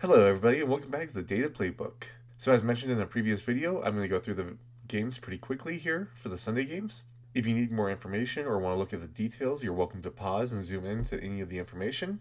Hello everybody and welcome back to the Data Playbook. So as mentioned in a previous video, I'm going to go through the games pretty quickly here for the Sunday games. If you need more information or want to look at the details, you're welcome to pause and zoom in to any of the information.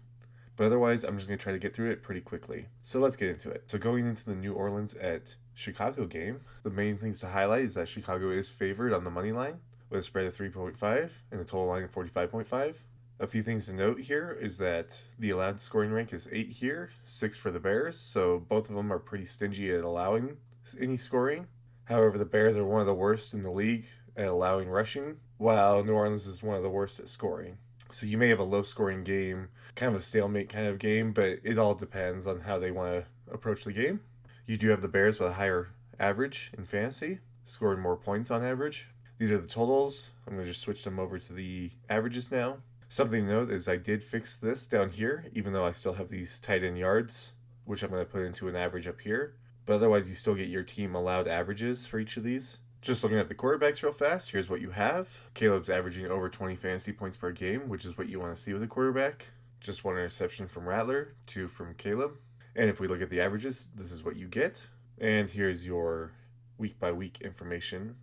But otherwise, I'm just going to try to get through it pretty quickly. So let's get into it. So going into the New Orleans at Chicago game, the main things to highlight is that Chicago is favored on the money line with a spread of 3.5 and a total line of 45.5. A few things to note here is that the allowed scoring rank is 8 here, 6 for the Bears, so both of them are pretty stingy at allowing any scoring. However, the Bears are one of the worst in the league at allowing rushing, while New Orleans is one of the worst at scoring. So you may have a low scoring game, kind of a stalemate kind of game, but it all depends on how they want to approach the game. You do have the Bears with a higher average in fantasy, scoring more points on average. These are the totals. I'm going to just switch them over to the averages now. Something to note is I did fix this down here, even though I still have these tight end yards, which I'm going to put into an average up here. But otherwise, you still get your team allowed averages for each of these. Just looking at the quarterbacks real fast, here's what you have. Caleb's averaging over 20 fantasy points per game, which is what you want to see with a quarterback. Just 1 interception from Rattler, 2 from Caleb. And if we look at the averages, this is what you get. And here's your week-by-week information,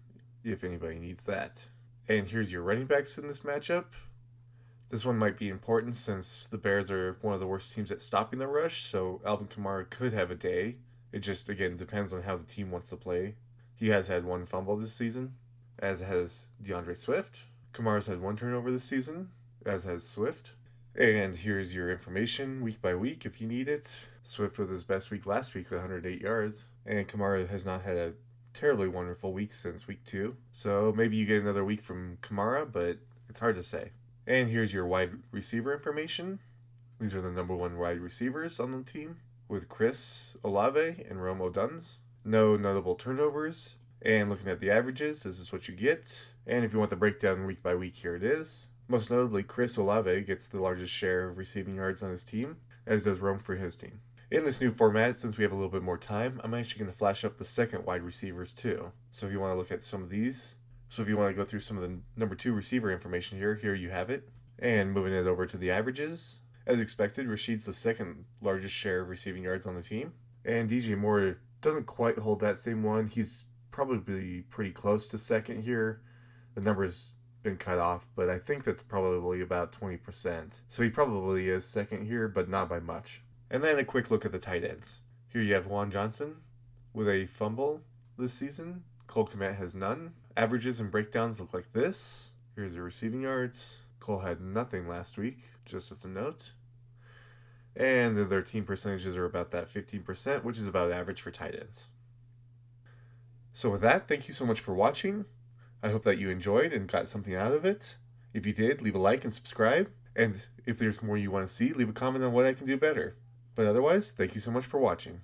if anybody needs that. And here's your running backs in this matchup. This one might be important since the Bears are one of the worst teams at stopping the rush, so Alvin Kamara could have a day. It just, again, depends on how the team wants to play. He has had 1 fumble this season, as has DeAndre Swift. Kamara's had 1 turnover this season, as has Swift. And here's your information week by week if you need it. Swift with his best week last week with 108 yards, and Kamara has not had a terribly wonderful week since week 2. So maybe you get another week from Kamara, but it's hard to say. And here's your wide receiver information. These are the number 1 wide receivers on the team, with Chris Olave and Rome Oduns. No notable turnovers. And looking at the averages, this is what you get. And if you want the breakdown week by week, here it is. Most notably, Chris Olave gets the largest share of receiving yards on his team, as does Rome for his team. In this new format, since we have a little bit more time, I'm actually going to flash up the second wide receivers too. So if you want to look at some of these, so if you want to go through some of the number 2 receiver information here you have it. And moving it over to the averages. As expected, Rashid's the second largest share of receiving yards on the team. And DJ Moore doesn't quite hold that same one. He's probably pretty close to second here. The number's been cut off, but I think that's probably about 20%. So he probably is second here, but not by much. And then a quick look at the tight ends. Here you have Juan Johnson with a fumble this season. Cole Kmet has none. Averages and breakdowns look like this. Here's the receiving yards. Cole had nothing last week, just as a note. And their team percentages are about that 15%, which is about average for tight ends. So with that, thank you so much for watching. I hope that you enjoyed and got something out of it. If you did, leave a like and subscribe. And if there's more you want to see, leave a comment on what I can do better. But otherwise, thank you so much for watching.